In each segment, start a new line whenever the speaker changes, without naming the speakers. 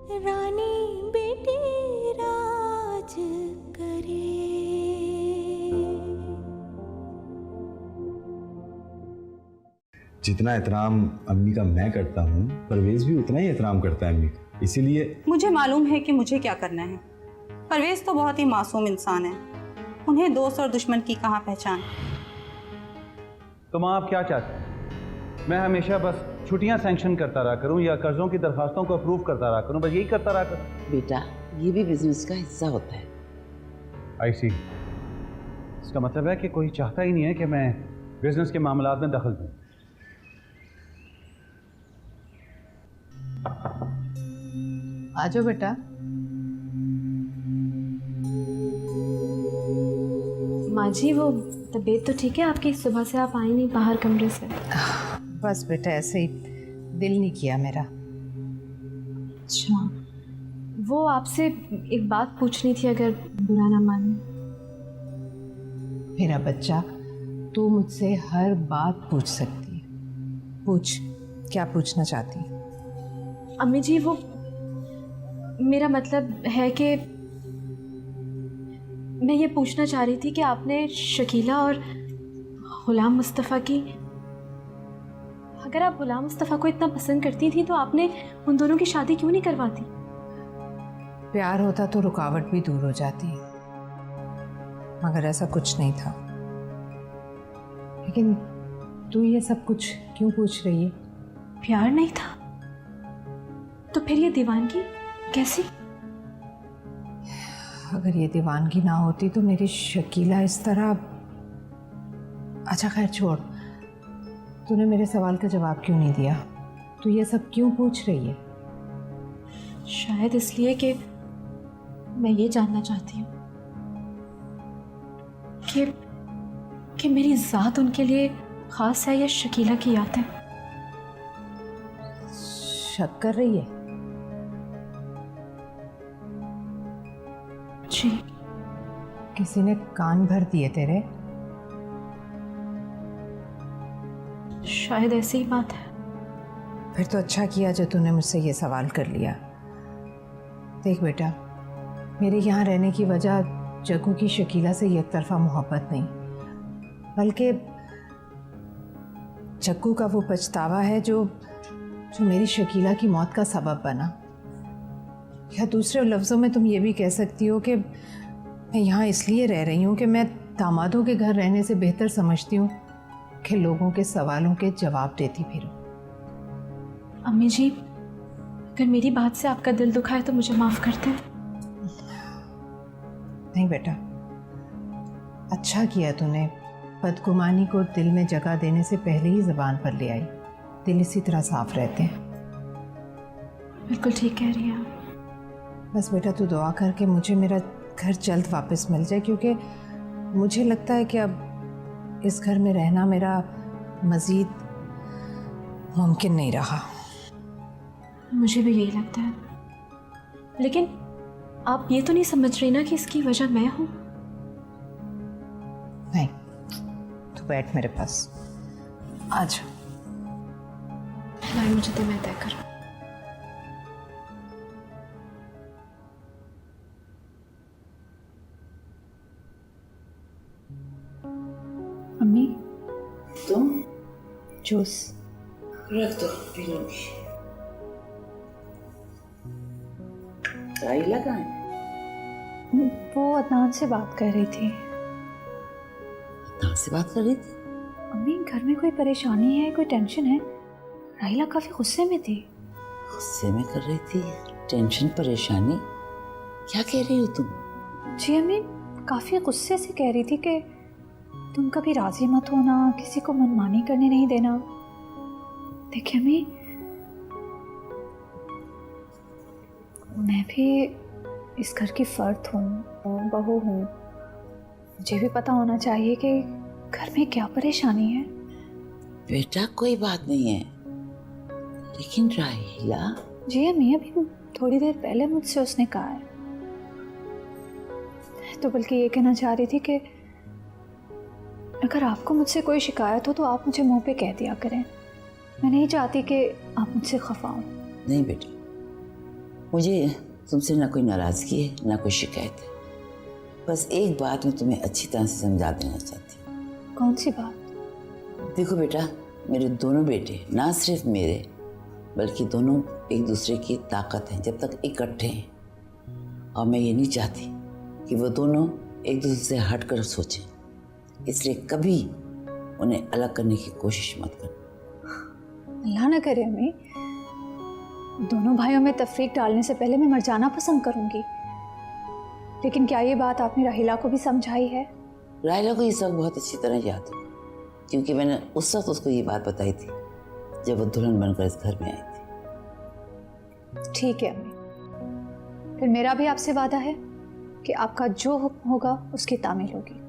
रानी बेटी राज करे।
जितना एहतराम अम्मी का मैं करता हूँ, परवेज भी उतना ही एहतराम करता है अम्मी का, इसीलिए
मुझे मालूम है कि मुझे क्या करना है। परवेज तो बहुत ही मासूम इंसान है, उन्हें दोस्त और दुश्मन की कहाँ पहचान।
तो माँ आप क्या चाहते हैं? मैं हमेशा बस छुट्टियां सैंक्शन करता रहा करूं या कर्जों की दरखास्तों को अप्रूव करता रहा करूं, बस यही करता रहा करूं?
बेटा ये भी बिजनेस का हिस्सा होता है।
आई सी। इसका मतलब है कि कोई चाहता ही नहीं है कि मैं बिजनेस के मामलात में दखल दूं।
आ जाओ बेटा।
माँ जी वो तबीयत तो ठीक है आपकी? सुबह से आप आई नहीं बाहर कमरे से।
बस बेटा ऐसे ही दिल नहीं किया मेरा।
अच्छा, वो आपसे एक बात पूछनी थी अगर बुरा ना माने।
मेरा बच्चा, तू मुझसे हर बात पूछ सकती है। पूछ, क्या पूछना चाहती है?
अम्मी जी वो मेरा मतलब है कि मैं ये पूछना चाह रही थी कि आपने शकीला और गुलाम मुस्तफ़ा की, अगर आप गुलाम मुस्तफ़ा को इतना पसंद करती थी तो आपने उन दोनों की शादी क्यों नहीं करवाती?
प्यार होता तो रुकावट भी दूर हो जाती, मगर ऐसा कुछ नहीं था। लेकिन तू ये सब कुछ क्यों पूछ रही है?
प्यार नहीं था तो फिर ये दीवानगी कैसी?
अगर ये दीवानगी ना होती तो मेरी शकीला इस तरह। अच्छा खैर छोड़, तूने मेरे सवाल का जवाब क्यों नहीं दिया? तू ये सब क्यों पूछ रही है?
शायद इसलिए कि मैं ये जानना चाहती हूँ कि मेरी ज़ात उनके लिए ख़ास है या शकीला की याद है।
शक कर रही है?
जी।
किसी ने कान भर दिए तेरे?
शायद ऐसी ही बात है।
फिर तो अच्छा किया जो तूने मुझसे ये सवाल कर लिया। देख बेटा, मेरे यहाँ रहने की वजह जग्गू की शकीला से एक तरफा मोहब्बत नहीं, बल्कि जग्गू का वो पछतावा है जो मेरी शकीला की मौत का सबब बना। या दूसरे लफ्ज़ों में तुम ये भी कह सकती हो कि मैं यहाँ इसलिए रह रही हूँ कि मैं दामादों के घर रहने से बेहतर समझती हूँ कि लोगों के सवालों के जवाब देती फिरूं।
अम्मी जी, अगर मेरी बात से आपका दिल दुखा है तो मुझे माफ़ कर दें।
नहीं बेटा, अच्छा किया तूने। बदगुमानी को दिल में जगह देने से पहले ही ज़बान पर ले आई। दिल इसी तरह साफ रहते हैं।
बिल्कुल ठीक कह रही हैं आप।
बस बेटा तू दुआ कर के मुझे मेरा घर जल्द वापस मिल जाए, क्योंकि मुझे लगता है कि अब इस घर में रहना मेरा मज़ीद मुमकिन नहीं रहा।
मुझे भी यही लगता है, लेकिन आप ये तो नहीं समझ रही ना कि इसकी वजह मैं हूँ?
नहीं, तू बैठ मेरे पास। आज
लाई मुझे तो मैं तय करूँ। अम्मी
तुम
जूस
रख दो, पी लूंगी। राहिला कहाँ है?
वो अदनान से बात कर रही थी।
कहाँ से बात कर रही थी?
अम्मी घर में कोई परेशानी है, कोई टेंशन है? राहिला काफ़ी गुस्से में थी।
गुस्से में कर रही थी? टेंशन परेशानी क्या कह रही हो तुम?
जी अम्मी काफ़ी गुस्से से कह रही थी कि तुम कभी राजी मत होना, किसी को मनमानी करने नहीं देना। देखिए अम्मी, मैं भी इस घर की फर्द हूँ, बहू हूँ। मुझे भी पता होना चाहिए कि घर में क्या परेशानी है।
बेटा कोई बात नहीं है, लेकिन राहिला।
जी अम्मी अभी थोड़ी देर पहले मुझसे उसने कहा है, तो बल्कि ये कहना चाह रही थी कि अगर आपको मुझसे कोई शिकायत हो तो आप मुझे मुंह पे कह दिया करें। मैं नहीं चाहती कि आप मुझसे खफा हो।
नहीं बेटा, मुझे तुमसे ना कोई नाराज़गी है ना कोई शिकायत है। बस एक बात मैं तुम्हें अच्छी तरह से समझा देना चाहती हूँ।
कौन सी बात?
देखो बेटा, मेरे दोनों बेटे ना सिर्फ मेरे बल्कि दोनों एक दूसरे की ताकत हैं जब तक इकट्ठे हैं। और मैं ये नहीं चाहती कि वो दोनों एक दूसरे से हट कर सोचें, इसलिए कभी उन्हें अलग करने की कोशिश मत करना।
अल्लाह ना करे अम्मी, दोनों भाइयों में तफरीक डालने से पहले मैं मर जाना पसंद करूंगी। लेकिन क्या ये बात आपने राहिला को भी समझाई है?
राहिला को ये सब बहुत अच्छी तरह याद है, क्योंकि मैंने उस वक्त उसको ये बात बताई थी जब वो दुल्हन बनकर इस घर में आई थी।
ठीक है अम्मी, फिर मेरा भी आपसे वादा है कि आपका जो हुक्म होगा उसकी तामील होगी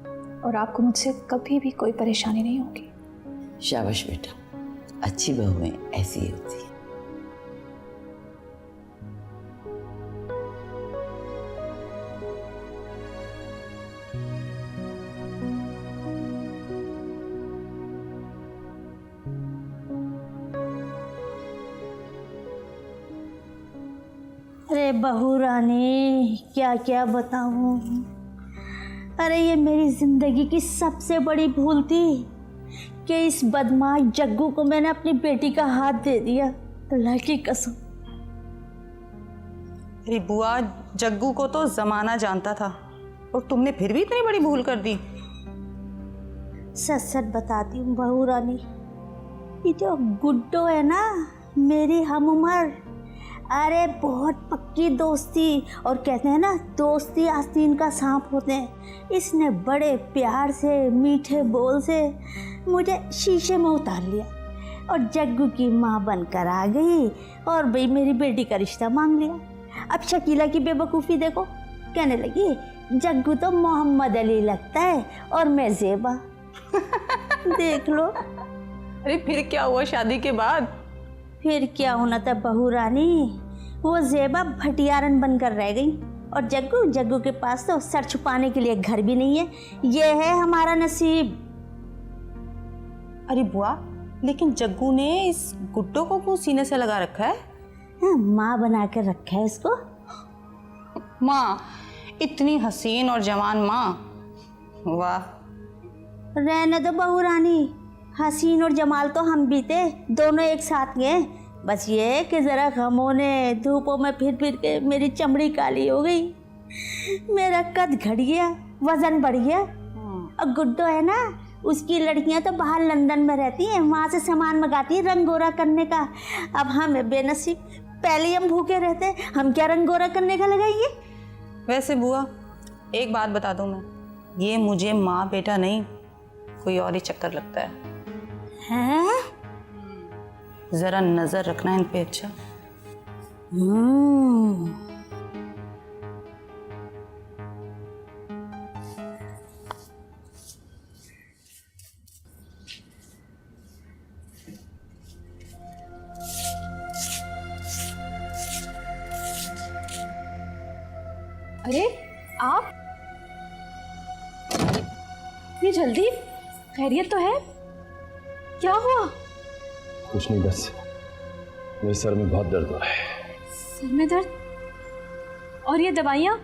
और आपको मुझसे कभी भी कोई परेशानी नहीं होगी।
शाबाश बेटा, अच्छी बहुएं ऐसी ही होती है।
अरे बहू रानी, क्या क्या बताऊं। अरे ये मेरी जिंदगी की सबसे बड़ी भूल थी कि इस बदमाश जग्गू को मैंने अपनी बेटी का हाथ दे दिया। अल्लाह की कसम।
अरे बुआ, जग्गू को तो जमाना जानता था और तुमने फिर भी इतनी बड़ी भूल कर दी।
सच सच बताती हूँ बहू रानी, ये जो गुड्डो है ना, मेरी हम उम्र, अरे बहुत पक्की दोस्ती, और कहते हैं ना दोस्ती आस्तीन का सांप होते हैं। इसने बड़े प्यार से मीठे बोल से मुझे शीशे में उतार लिया और जग्गू की माँ बनकर आ गई और भाई मेरी बेटी का रिश्ता मांग लिया। अब शकीला की बेवकूफ़ी देखो, कहने लगी जग्गू तो मोहम्मद अली लगता है और मैं ज़ेबा। देख लो।
अरे फिर क्या हुआ शादी के बाद?
फिर क्या होना था बहू रानी, वो ज़ेबा भटियारन बनकर रह गई और जग्गू के पास तो सर छुपाने के लिए घर भी नहीं है। ये है हमारा नसीब।
अरे बुआ, लेकिन जग्गू ने इस गुड्डो को क्यों सीने से लगा रखा है?
हाँ, माँ बना कर रखा है इसको।
माँ? इतनी हसीन और जवान माँ, वाह।
रहने दो बहू रानी, हसीन और जमाल तो हम भी थे, दोनों एक साथ गए। बस ये कि ज़रा गमों ने धूपों में फिर के मेरी चमड़ी काली हो गई, मेरा कद घट गया, वज़न बढ़ गया। और गुड्डो है ना, उसकी लड़कियां तो बाहर लंदन में रहती हैं, वहाँ से सामान मंगाती हैं रंग गोरा करने का। अब हम बेनसीब, पहले हम भूखे रहते, हम क्या रंग गोरा करने का लगाएंगे।
वैसे बुआ, एक बात बता दूँ मैं, ये मुझे माँ बेटा नहीं कोई और ही चक्कर लगता है।
हैं?
जरा नजर रखना इन पे। अच्छा।
अरे आप इतनी जल्दी? खैरियत तो है? क्या हुआ?
कुछ नहीं, बस मेरे सर में बहुत दर्द हो रहा है।
सर में दर्द? और ये दवाइयाँ?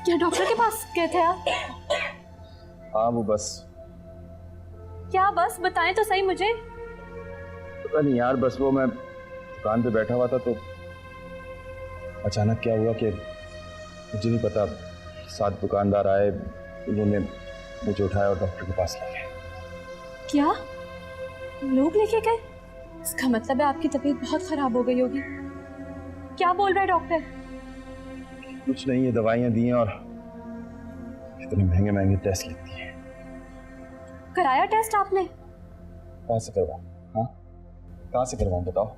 क्या डॉक्टर के पास गए थे आप?
हाँ, वो बस।
क्या बस? बताएं तो सही मुझे।
पता नहीं यार, बस वो मैं दुकान पे बैठा हुआ था तो अचानक क्या हुआ कि मुझे नहीं पता, 7 दुकानदार आए, उन्होंने मुझे उठाया और डॉक्टर के पास ले गए।
क्या लोग लेके गए? इसका मतलब है आपकी तबीयत बहुत खराब हो गई होगी। क्या बोल रहा है डॉक्टर?
कुछ नहीं, ये दवाइयाँ दी हैं और इतने महंगे महंगे टेस्ट लिखती हैं।
कराया टेस्ट आपने?
कहाँ से करवाऊँ? हाँ, कहाँ से करवाऊँ बताओ?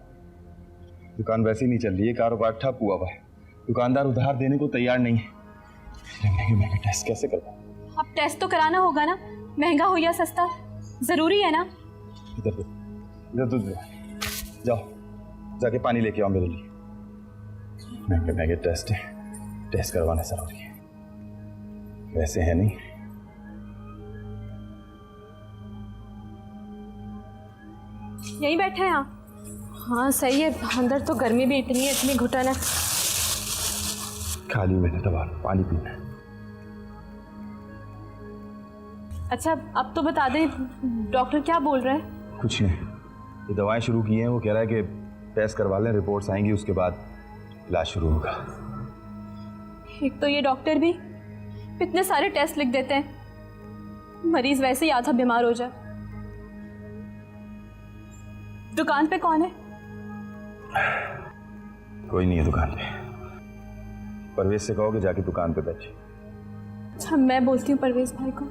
दुकान वैसे ही नहीं चल रही है, कारोबार ठप हुआ हुआ है, दुकानदार उधार देने को तैयार नहीं है। महंगे महंगे टेस्ट कैसे करवाऊँ?
अब टेस्ट तो कराना होगा ना, महंगा हो या सस्ता, जरूरी है ना।
इधर दूध दो, जाओ जाके पानी लेके आओ मेरे लिए। महंगे महंगे टेस्ट है, टेस्ट करवाना जरूरी है, वैसे है नहीं।
यहीं बैठे हैं आप? हाँ सही है, अंदर तो गर्मी भी इतनी है, इतनी घुटन है।
खाली मैंने दवा, पानी पीना है।
अच्छा अब तो बता दें डॉक्टर क्या बोल रहे हैं?
कुछ नहीं, ये दवाएं शुरू की हैं। वो कह रहा है कि टेस्ट करवा लें, रिपोर्ट्स आएंगी, उसके बाद इलाज शुरू होगा।
एक तो ये डॉक्टर भी इतने सारे टेस्ट लिख देते हैं, मरीज वैसे ही आधा बीमार हो जाए। दुकान पे कौन है?
कोई नहीं है दुकान पे। परवेज से कहो कि जाके दुकान पे बैठे।
अच्छा मैं बोलती हूँ परवेज भाई को।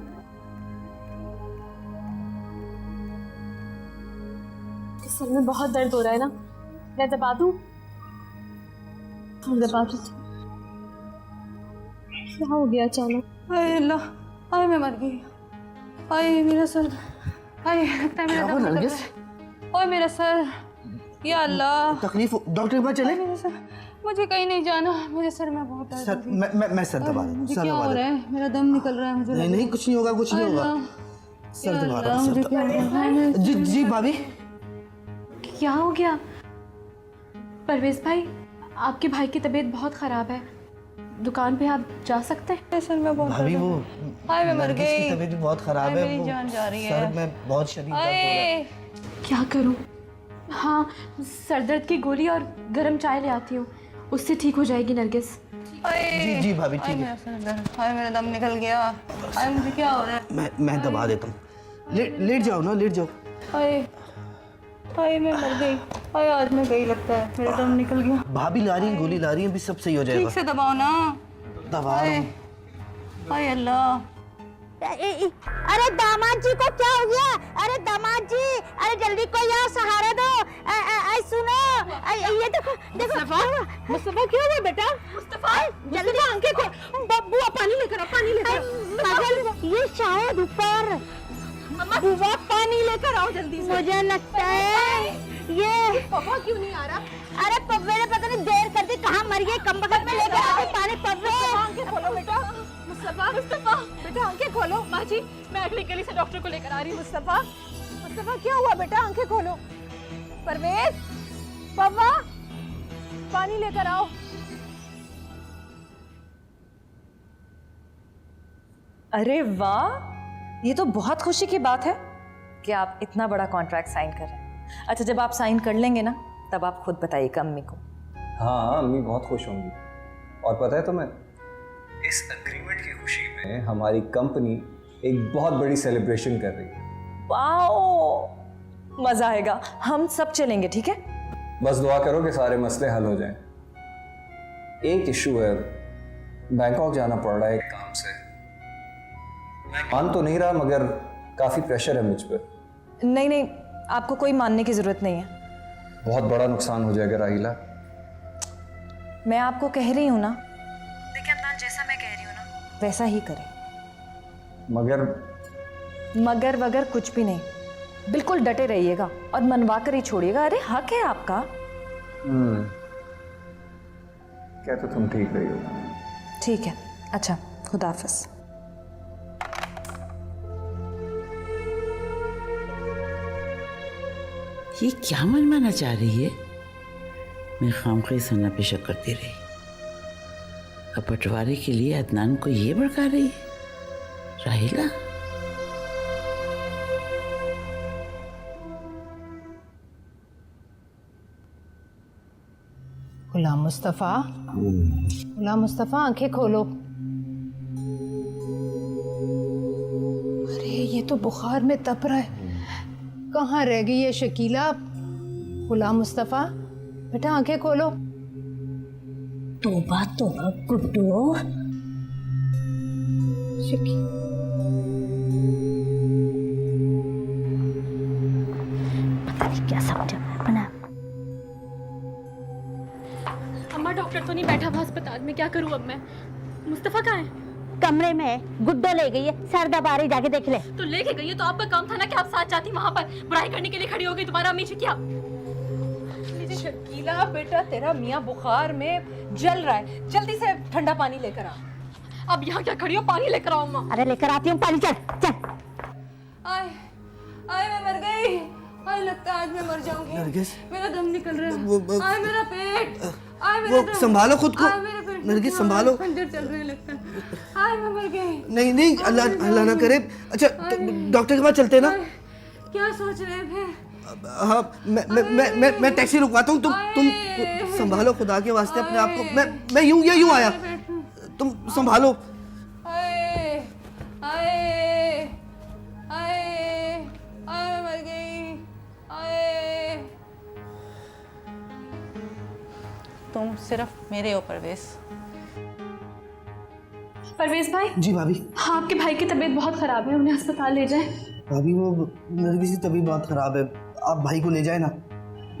सर में बहुत दर्द हो रहा है ना, मैं दबा दूँ? दबा दूँ। क्या हो गया अचानक?
हाय अल्लाह, हाय मैं मर गई। हाय मेरा सर, हाय लगता है मेरा दम निकल रहा है। ओए मेरा सर, या अल्लाह
तकलीफ, डॉक्टर के पास चले?
मेरा सर, मुझे कहीं नहीं जाना, मेरे सर में बहुत दर्द
सर,
हो रही है।
मैं सर दबा दूं।
मुझे
सर
क्या
दबा
हो
दूं।
रहा है? मेरा दम निकल रहा है, मुझे
नहीं नहीं, कुछ नहीं होगा, कुछ नहीं होगा। सर दबा रहा हूं,
मुझे
सर
क्या
दबा-
हो रहा है?
जी जी भाभी।
क्या हो गया? परवेज भाई, आपके भाई की तबीयत बहुत ख़राब है, दुकान पे आप जा सकते हैं?
सर में बहुत
भाभी
दर्द
वो
है। हाय मैं मर
नरगिस की
गई।
तबीयत भी बहुत खराब
हाय,
है।
मेरी
वो
जान जा रही
सर
है।
में बहुत शदीद दर्द हो रहा है।
हाय
क्या करूं? हाँ, सर दर्द की गोली और गर्म चाय ले आती हूँ, उससे ठीक हो जाएगी नरगिस।
जी जी भाभी,
हाय
ठीक है।
मेरा सर दर्द, हाय मेरा दम निकल गया। हाय मुझे क्या हो रहा है?
मैं दबा देता हूँ। लेट जाओ ना, लेट जाओ।
हाय हाय मैं मर गई। हाय आज मैं गई लगता है, मेरा दम निकल गया।
भाभी ला रही हैं, गोली ला रही हैं, अभी सब सही हो
ठीक
जाएगा।
से दबाओ ना।
दबा रहा हूँ।
हाय अल्लाह,
अरे दामाद जी को क्या हो गया? अरे दामाद जी, अरे जल्दी कोई यहाँ सहारा दो। सुनो, ये देखो देखो। मुस्तफा क्या हुआ बेटा? मुस्तफा जल्दी आंखें खोल। बुआ पानी लेकर आओ, पानी लेकर आओ। ये शायद ऊपर। बुआ पानी लेकर आओ जल्दी से। मुझे लगता है ये पापा क्यों नहीं आ रहा? अरे पप्पे ने पता नहीं देर कर दी, कहाँ मर गई कमबख्त में, लेकर आओ पानी। पप्पे आंखें खोलो बेटा। मुस्तफा बेटा आंखें खोलो। माँ जी मैं अगली गली से डॉक्टर को लेकर आ रही हूँ। मुस्तफा क्या हुआ बेटा? आंखें खोलो। परवेज, पापा पानी लेकर आओ।
अरे वाह, ये तो बहुत खुशी की बात है कि आप इतना बड़ा कॉन्ट्रैक्ट साइन कर रहे हैं। अच्छा जब आप साइन कर लेंगे ना, तब आप खुद बताइएगा अम्मी को।
हाँ अम्मी बहुत खुश होंगी। और पता है तुम्हें, इस एग्रीमेंट की खुशी में हमारी कंपनी एक बहुत बड़ी सेलिब्रेशन कर रही है।
वाओ, मजा आएगा, हम सब चलेंगे, ठीक है?
बस दुआ करो कि सारे मसले हल हो जाएं। एक इशू है, बैंकॉक जाना पड़ रहा है एक काम से। मैं मान तो नहीं रहा मगर काफ़ी प्रेशर है मुझ पर।
नहीं नहीं, आपको कोई मानने की ज़रूरत नहीं है।
बहुत बड़ा नुकसान हो जाएगा राहिला।
मैं आपको कह रही हूँ ना, देखिए अदनान, जैसा मैं कह रही हूँ ना वैसा ही करें। मगर वगर कुछ भी नहीं, बिल्कुल डटे रहिएगा और मनवा कर ही छोड़िएगा। अरे हक है आपका।
क्या तो तुम ठीक रही हो।
ठीक है, अच्छा खुदा हाफिज़।
ये क्या मनमाना चाह रही है? मैं खामखी सन्ना पे शक करती रही। अब बंटवारे के लिए अदनान को ये भड़का रही है। राहिला
गुलाम मुस्तफ़ा, गुलाम मुस्तफ़ा आंखें खोलो। अरे ये तो बुखार में तप रहा है, कहाँ रह गई है शकीला? गुलाम मुस्तफ़ा बेटा आंखें खोलो।
तोबा तोबा गुड्डू। पता नहीं क्या समझा बना।
अम्मा डॉक्टर तो नहीं बैठा हुआ अस्पताल में, क्या करूँ अब मैं? मुस्तफा कहाँ है?
कमरे में है, गुड्डो ले गई है, सर दबा रही, जाके देख ले।
तो लेके गई है तो आपका काम था ना कि आप साथ जाती वहाँ पर, बुराई करने के लिए खड़ी हो गई तुम्हारा अम्मी जी। क्या
शकीला बेटा, तेरा मियाँ बुखार में जल रहा है, जल्दी से ठंडा पानी लेकर आ।
अब यहाँ क्या खड़ी हो? पानी लेकर आओ अम्मा।
अरे लेकर आती हूँ पानी, चल चल।
आय आय मैं मर गई। आए लगता है आज मैं मर जाऊंगी।
नरगिस,
मेरा दम निकल रहा
वो-
है। आए मेरा पेट, आए मेरा
वो
दम।
संभालो खुद को।
आए मेरे पेट।
नरगिस, संभालो।
खंजर चल रहे लगता है। आए मैं मर गई।
नहीं नहीं, अल्लाह अल्लाह ना करे। अच्छा डॉक्टर के पास चलते हैं ना?
क्या सोच रहे थे?
हाँ, मैं टैक्सी रुकवाता हूँ। तुम संभालो खुदा के वास्ते अपने आप को। मैं यूं आया, तुम संभालो।
आए आए आए आए मर गई। आए तुम सिर्फ मेरे हो परवेज।
परवेज भाई।
जी भाभी।
हाँ, आपके भाई की तबीयत बहुत ख़राब है, उन्हें अस्पताल ले जाएं।
भाभी वो नरगिस की तबीयत बहुत खराब है, आप भाई को ले जाए ना।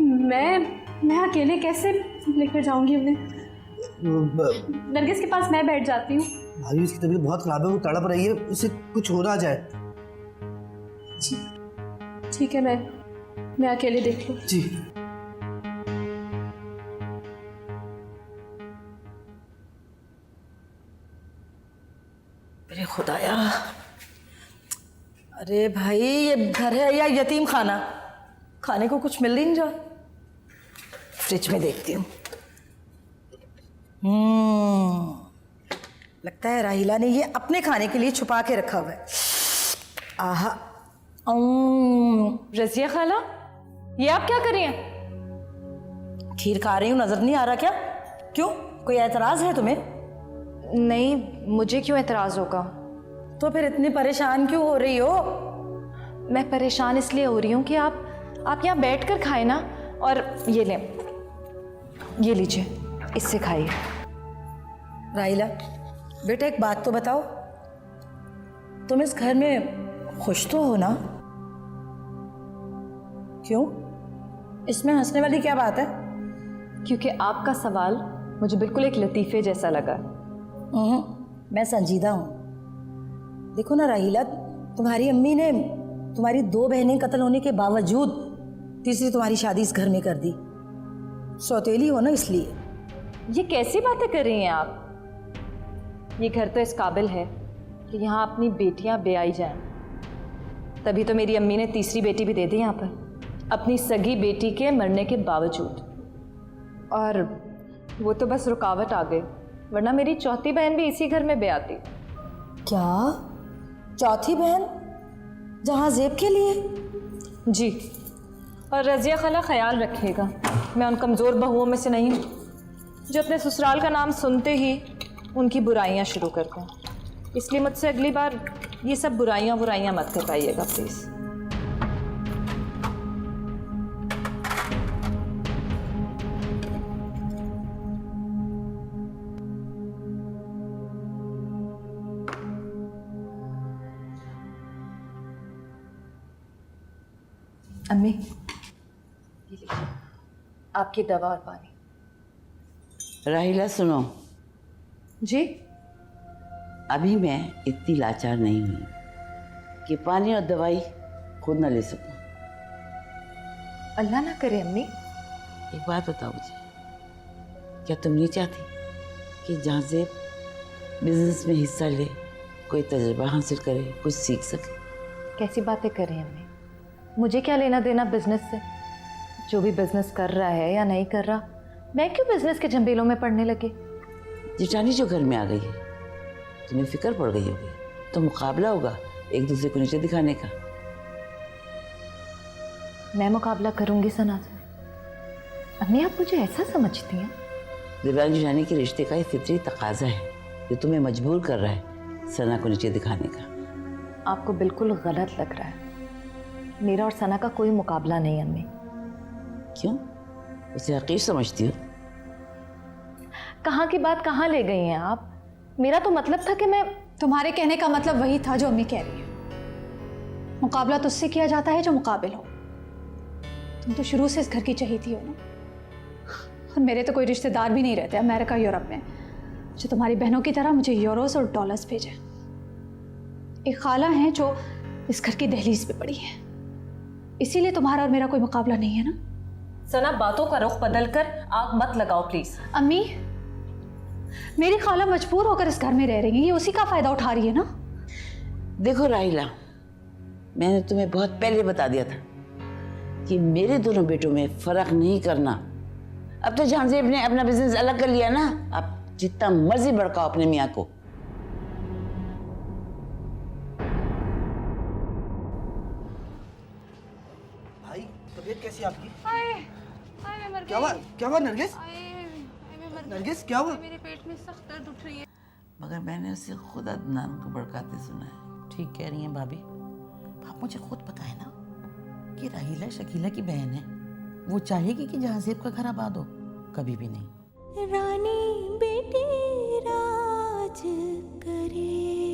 मैं अकेले कैसे लेकर जाऊंगी उन्हें? नरगिस के पास मैं बैठ जाती हूँ।
भाभी उसकी तबीयत बहुत खराब है, वो तड़प रही है, उसे कुछ हो ना जाए।
ठीक है, मैं अकेले देख लूँ।
जी।
अरे खुदाया, अरे भाई ये घर है या यतीम खाना? खाने को कुछ मिल नहीं रहा। फ्रिज में देखती हूँ। लगता है राहिला ने ये अपने खाने के लिए छुपा के रखा हुआ है। आहा।
रज़िया खाला, ये आप क्या कर रही हैं?
खीर खा रही हूँ, नजर नहीं आ रहा क्या? क्यों, कोई एतराज है तुम्हें?
नहीं, मुझे क्यों एतराज़ होगा?
तो फिर इतनी परेशान क्यों हो रही हो?
मैं परेशान इसलिए हो रही हूँ कि आप यहाँ बैठ कर खाए ना, और ये लें, ये लीजिए, इससे खाइए।
राहिला बेटा, एक बात तो बताओ, तुम इस घर में खुश तो हो ना? क्यों, इसमें हंसने वाली क्या बात है?
क्योंकि आपका सवाल मुझे बिल्कुल एक लतीफ़े जैसा लगा।
मैं संजीदा हूँ। देखो ना राहिला, तुम्हारी अम्मी ने तुम्हारी 2 बहनें कत्ल होने के बावजूद तीसरी तुम्हारी शादी इस घर में कर दी। सौतेली हो ना, इसलिए।
ये कैसी बातें कर रही हैं आप? ये घर तो इस काबिल है कि यहाँ अपनी बेटियाँ ब्याई जाएं। तभी तो मेरी अम्मी ने तीसरी बेटी भी दे दी यहाँ पर, अपनी सगी बेटी के मरने के बावजूद। और वो तो बस रुकावट आ गई, वरना मेरी चौथी बहन भी इसी घर में ब्याती।
क्या, चौथी बहन जहाज़ेब के लिए?
जी। और रज़िया खाला ख्याल रखिएगा, मैं उन कमज़ोर बहुओं में से नहीं हूँ जो अपने ससुराल का नाम सुनते ही उनकी बुराइयाँ शुरू करते हैं। इसलिए मुझसे अगली बार ये सब बुराइयाँ मत करवाइएगा प्लीज़। अम्मी, ये लीजिए आपकी दवा और पानी।
राहिला सुनो,
जी।
अभी मैं इतनी लाचार नहीं हुई कि पानी और दवाई खुद न ले सकूं।
अल्लाह ना करे अम्मी।
एक बात बताओ मुझे, क्या तुम नहीं चाहती कि जहाज़ेब बिजनेस में हिस्सा ले, कोई तजुर्बा हासिल करे, कुछ सीख सके?
कैसी बातें कर रही हैं अम्मी? मुझे क्या लेना देना बिजनेस से? जो भी बिजनेस कर रहा है या नहीं कर रहा, मैं क्यों बिजनेस के झंबेलों में पड़ने लगी?
जिठानी जो घर में आ गई है, तुम्हें फिक्र पड़ गई होगी, तो मुकाबला होगा एक दूसरे को नीचे दिखाने का।
मैं मुकाबला करूंगी सना से? अम्मी, आप मुझे ऐसा समझती हैं?
देवरानी जिठानी के रिश्ते का ये फितरी तकाजा है जो तुम्हें मजबूर कर रहा है सना को नीचे दिखाने का।
आपको बिल्कुल गलत लग रहा है। मेरा और सना का कोई मुकाबला नहीं अम्मी।
क्यों, उसे हकीर समझती हो?
कहाँ की बात कहाँ ले गई हैं आप? मेरा तो मतलब था कि मैं...
तुम्हारे कहने का मतलब वही था जो अम्मी कह रही है। मुकाबला तो उससे किया जाता है जो मुकाबिल हो। तुम तो शुरू से इस घर की चहेती हो ना। और मेरे तो कोई रिश्तेदार भी नहीं रहते अमेरिका यूरोप में जो तुम्हारी बहनों की तरह मुझे यूरोस और डॉलर्स भेजे। एक खाला है जो इस घर की दहलीज पे पड़ी है, इसीलिए तुम्हारा और मेरा कोई मुकाबला नहीं है ना।
सना, बातों का रुख बदल कर आग मत लगाओ प्लीज।
अम्मी, मेरी खाला मजबूर होकर इस घर में रह रही है, ये उसी का फायदा उठा रही है ना।
देखो राहिला, मैंने तुम्हें बहुत पहले बता दिया था कि मेरे दोनों बेटों में फर्क नहीं करना। अब तो जहांजेब ने अपना बिजनेस अलग कर लिया ना, आप जितना मर्जी भड़काओ अपने मियाँ को।
भाई तबीयत कैसी है आपकी?
आए आए मैं मर
क्या हुआ?
गई।
क्या हुआ नरगिस?
आए मैं मर गई।
नरगिस क्या हुआ?
मेरे पेट में सख्त दर्द उठ रही है।
मगर मैंने उसे खुद अदनान को भड़काते सुना है।
ठीक कह रही हैं भाभी। आप मुझे खुद पता है ना कि राहीला शकीला की बहन है। वो चाहेगी कि जहांजेब का घर आबाद हो? कभी भी नहीं।
रानी बेटी राज करे।